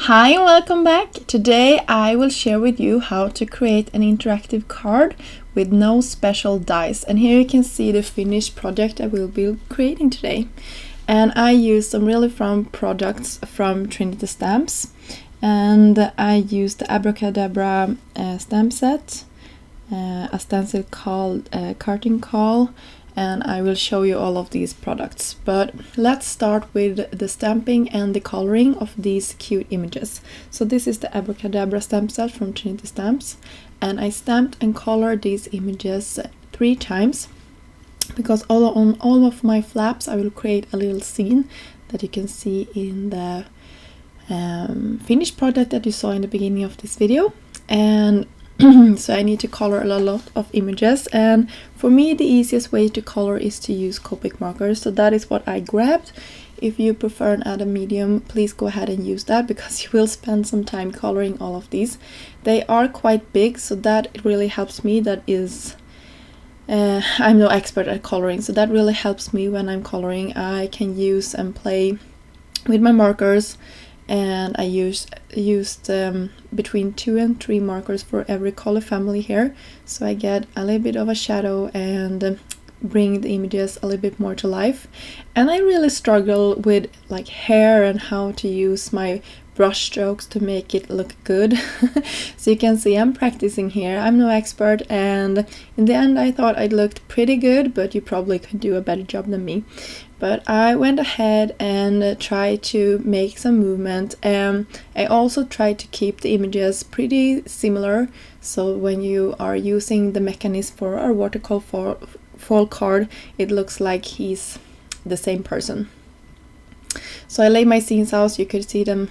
Hi and welcome back. Today I will share with you how to create an interactive card with no special dies. And here you can see the finished project I will be creating today. And I used some really fun products from Trinity Stamps. And I used the Abracadabra stamp set, a stencil called Curtain Call, and I will show you all of these products. But let's start with the stamping and the coloring of these cute images. So this is the Abracadabra stamp set from Trinity Stamps, and I stamped and colored these images 3 times because on all of my flaps I will create a little scene that you can see in the finished product that you saw in the beginning of this video. And so I need to color a lot of images, and for me the easiest way to color is to use Copic markers, so that is what I grabbed. If you prefer another medium, please go ahead and use that, because you will spend some time coloring all of these. They are quite big, so that really helps me. That is I'm no expert at coloring, so that really helps me when I'm coloring. I can use and play with my markers, and I used between 2 and 3 markers for every color family here, so I get a little bit of a shadow and bring the images a little bit more to life. And I really struggle with like hair and how to use my brush strokes to make it look good. So you can see I'm practicing here. I'm no expert, and in the end I thought I looked pretty good, but you probably could do a better job than me. But I went ahead and tried to make some movement. I also tried to keep the images pretty similar, so when you are using the mechanism for our waterfall card, it looks like he's the same person. So I laid my scenes out so you could see them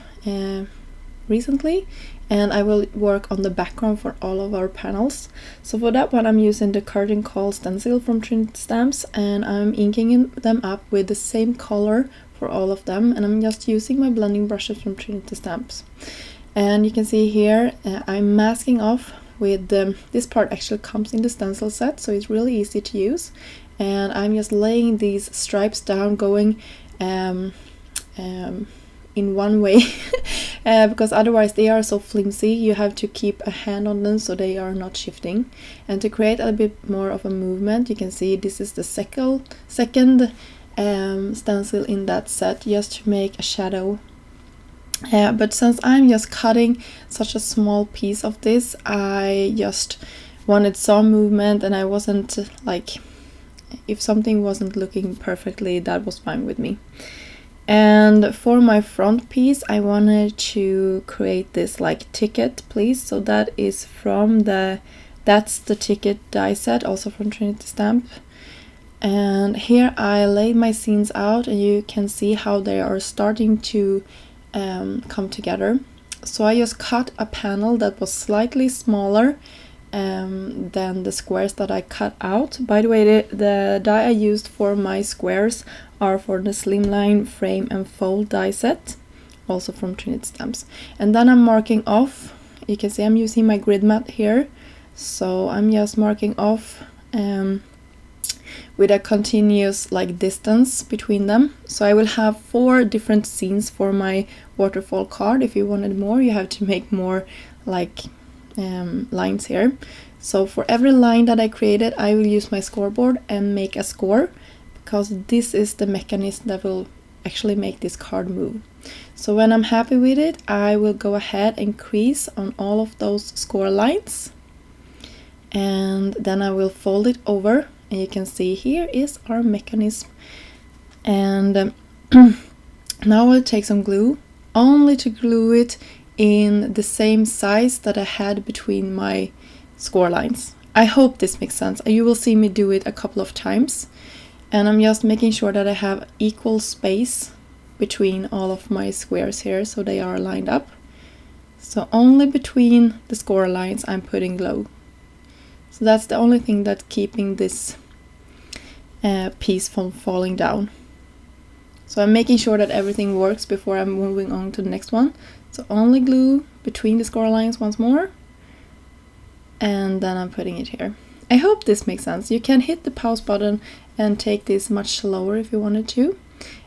recently, and I will work on the background for all of our panels. So for that one I'm using the Curtain Call stencil from Trinity Stamps, and I'm inking them up with the same color for all of them, and I'm just using my blending brushes from Trinity Stamps. And you can see here I'm masking off with this part actually comes in the stencil set, so it's really easy to use. And I'm just laying these stripes down, going in one way because otherwise they are so flimsy. You have to keep a hand on them so they are not shifting. And to create a bit more of a movement, you can see this is the second stencil in that set, just to make a shadow. But since I'm just cutting such a small piece of this, I just wanted some movement, and I wasn't like, if something wasn't looking perfectly, that was fine with me. And for my front piece I wanted to create this like ticket piece, so that is from that's the ticket die set, also from Trinity Stamp. And here I laid my scenes out, and you can see how they are starting to come together. So I just cut a panel that was slightly smaller than the squares that I cut out. By the way, the die I used for my squares are for the Slimline Frame and Fold die set, also from Trinity Stamps. And then I'm marking off. You can see I'm using my grid mat here, so I'm just marking off with a continuous like distance between them. So I will have 4 different scenes for my waterfall card. If you wanted more, you have to make more like lines here. So for every line that I created, I will use my scoreboard and make a score, because this is the mechanism that will actually make this card move. So when I'm happy with it, I will go ahead and crease on all of those score lines, and then I will fold it over, and you can see here is our mechanism. And now I'll take some glue, only to glue it in the same size that I had between my score lines. I hope this makes sense. You will see me do it a couple of times, and I'm just making sure that I have equal space between all of my squares here, so they are lined up. So only between the score lines I'm putting glue. So that's the only thing that's keeping this piece from falling down. So I'm making sure that everything works before I'm moving on to the next one. So only glue between the score lines once more, and then I'm putting it here. I hope this makes sense. You can hit the pause button and take this much slower if you wanted to.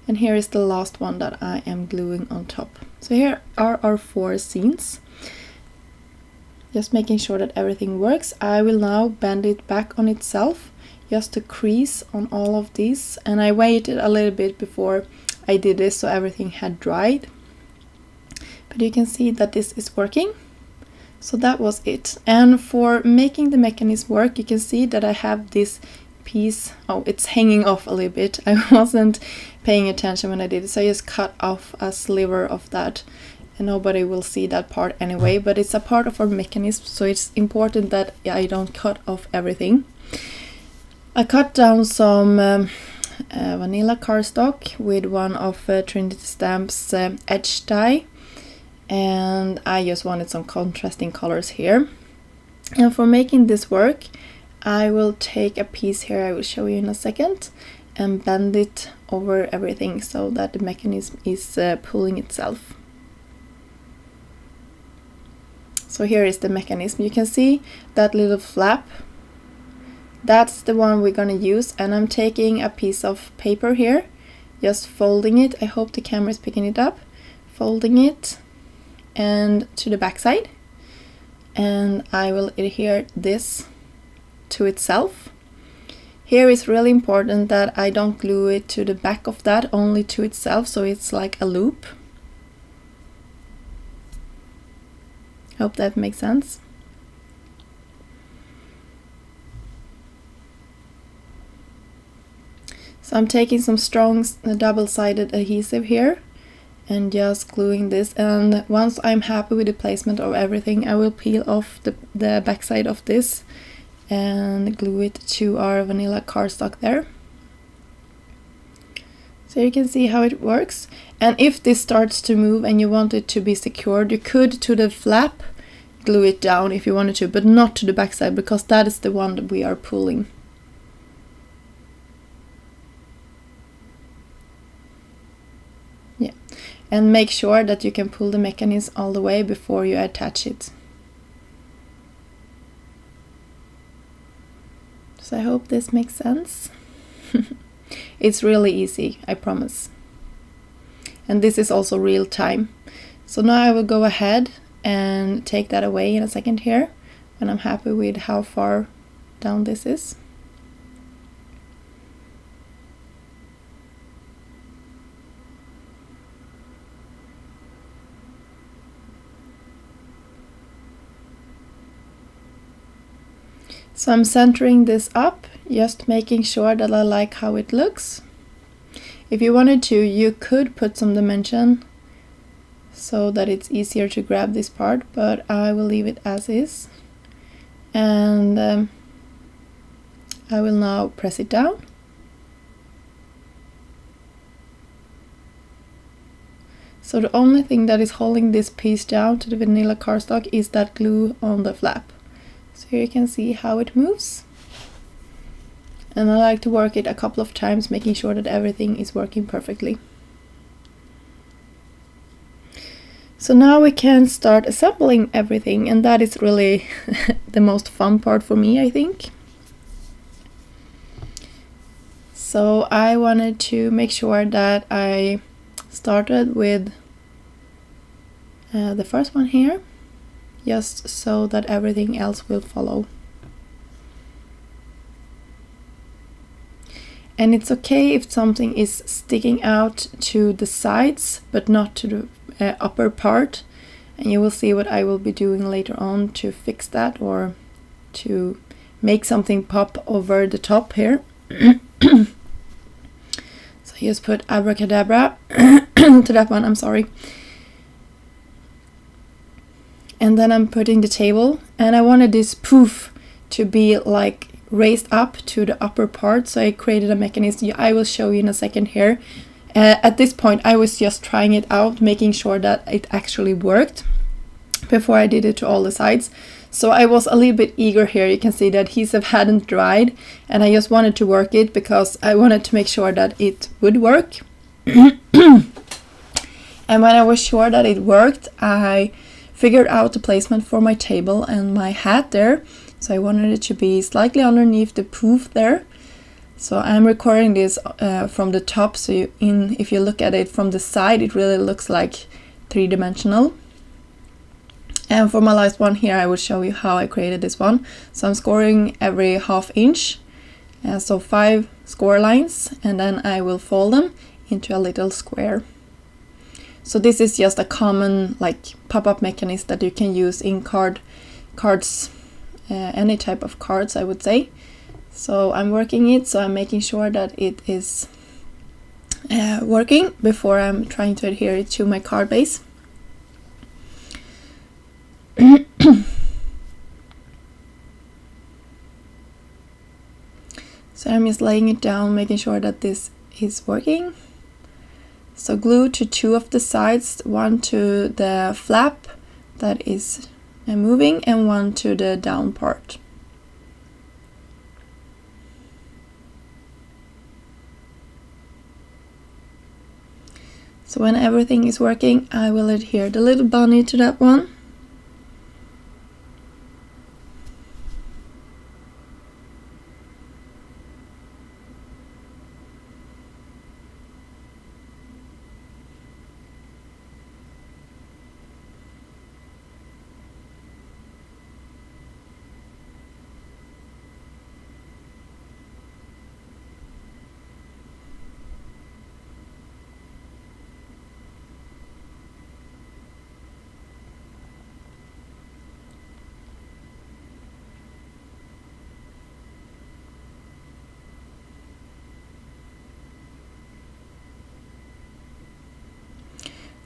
And here is the last one that I am gluing on top. So here are our 4 scenes. Just making sure that everything works. I will now bend it back on itself, just to crease on all of these. And I waited a little bit before I did this so everything had dried. But you can see that this is working. So that was it. And for making the mechanism work, you can see that I have this piece. Oh, it's hanging off a little bit. I wasn't paying attention when I did it, so I just cut off a sliver of that. And nobody will see that part anyway, but it's a part of our mechanism, so it's important that I don't cut off everything. I cut down some vanilla cardstock with one of Trinity Stamps edge die, and I just wanted some contrasting colors here. And for making this work, I will take a piece here, I will show you in a second, and bend it over everything so that the mechanism is pulling itself. So here is the mechanism. You can see that little flap. That's the one we're gonna use, and I'm taking a piece of paper here, just folding it. I hope the camera is picking it up. Folding it and to the back side, and I will adhere this to itself. Here is really important that I don't glue it to the back of that, only to itself, so it's like a loop. Hope that makes sense. So I'm taking some strong double-sided adhesive here and just gluing this, and once I'm happy with the placement of everything, I will peel off the backside of this and glue it to our vanilla cardstock there. So you can see how it works. And if this starts to move and you want it to be secured, you could to the flap glue it down if you wanted to, but not to the backside, because that is the one that we are pulling. Yeah, and make sure that you can pull the mechanism all the way before you attach it. So I hope this makes sense. It's really easy, I promise. And this is also real time. So now I will go ahead and take that away in a second here, when I'm happy with how far down this is. So I'm centering this up, just making sure that I like how it looks. If you wanted to, you could put some dimension so that it's easier to grab this part, but I will leave it as is. And I will now press it down. So the only thing that is holding this piece down to the vanilla cardstock is that glue on the flap. So here you can see how it moves. And I like to work it a couple of times, making sure that everything is working perfectly. So now we can start assembling everything, and that is really the most fun part for me, I think. So I wanted to make sure that I started with the first one here, just so that everything else will follow. And it's okay if something is sticking out to the sides, but not to the upper part. And you will see what I will be doing later on to fix that, or to make something pop over the top here. So just put abracadabra to that one, I'm sorry. And then I'm putting the table, and I wanted this poof to be like raised up to the upper part, so I created a mechanism. I will show you in a second here. At this point I was just trying it out, making sure that it actually worked before I did it to all the sides. So I was a little bit eager here. You can see that adhesive hadn't dried, and I just wanted to work it because I wanted to make sure that it would work. And when I was sure that it worked, I figured out the placement for my table and my hat there. So I wanted it to be slightly underneath the poof there. So I'm recording this from the top, so if you look at it from the side, it really looks like three-dimensional. And for my last one here, I will show you how I created this one. So I'm scoring every half inch, so 5 score lines, and then I will fold them into a little square. So this is just a common like pop-up mechanism that you can use in cards, any type of cards, I would say. So I'm working it, so I'm making sure that it is working before I'm trying to adhere it to my card base. So I'm just laying it down, making sure that this is working. So glue to 2 of the sides, 1 to the flap that is moving and 1 to the down part. So when everything is working, I will adhere the little bunny to that one.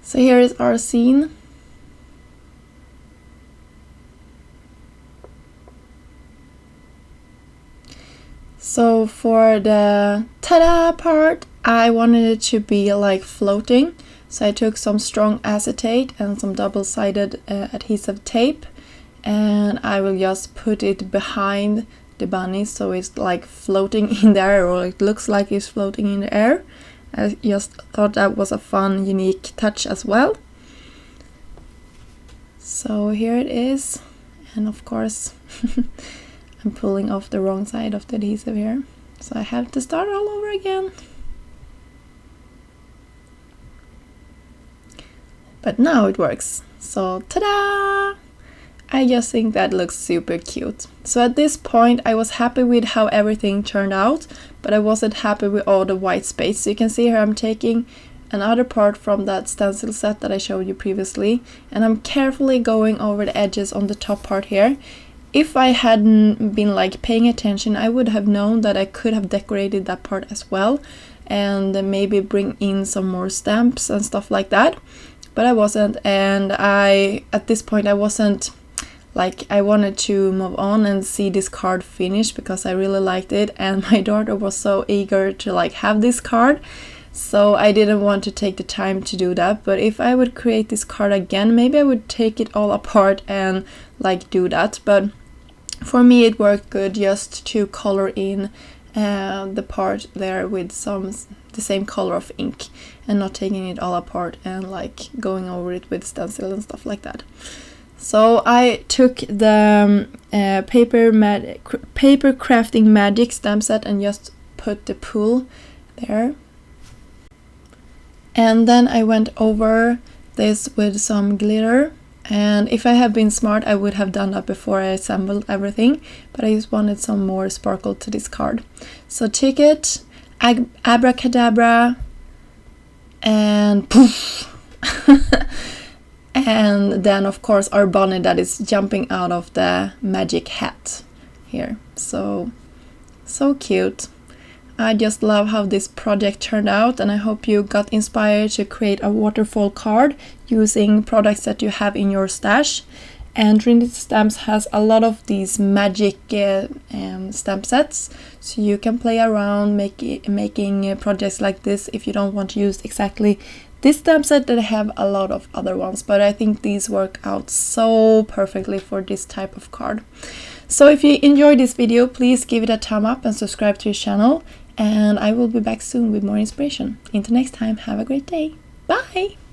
So here is our scene. So for the ta-da part, I wanted it to be like floating. So I took some strong acetate and some double-sided adhesive tape, and I will just put it behind the bunny so it's like floating in the air, or it looks like it's floating in the air. I just thought that was a fun, unique touch as well. So here it is, and of course I'm pulling off the wrong side of the adhesive here, so I have to start all over again. But now it works, so ta-da! I just think that looks super cute. So at this point I was happy with how everything turned out, but I wasn't happy with all the white space. So you can see here I'm taking another part from that stencil set that I showed you previously, and I'm carefully going over the edges on the top part here. If I hadn't been like paying attention, I would have known that I could have decorated that part as well, and maybe bring in some more stamps and stuff like that. But I wasn't, and at this point I wasn't like, I wanted to move on and see this card finished because I really liked it, and my daughter was so eager to like have this card, so I didn't want to take the time to do that. But if I would create this card again, maybe I would take it all apart and like do that. But for me it worked good just to color in the part there with the same color of ink, and not taking it all apart and like going over it with stencil and stuff like that. So I took the paper crafting magic stamp set and just put the pool there, and then I went over this with some glitter. And if I had been smart, I would have done that before I assembled everything, but I just wanted some more sparkle to this card. So take it, abracadabra, and poof! And then of course our bunny that is jumping out of the magic hat here. So cute. I just love how this project turned out, and I hope you got inspired to create a waterfall card using products that you have in your stash. And Trinity Stamps has a lot of these magic stamp sets, so you can play around making projects like this if you don't want to use exactly this stamp set. That I have a lot of other ones, but I think these work out so perfectly for this type of card. So if you enjoyed this video, please give it a thumb up and subscribe to your channel, and I will be back soon with more inspiration. Until next time, have a great day. Bye!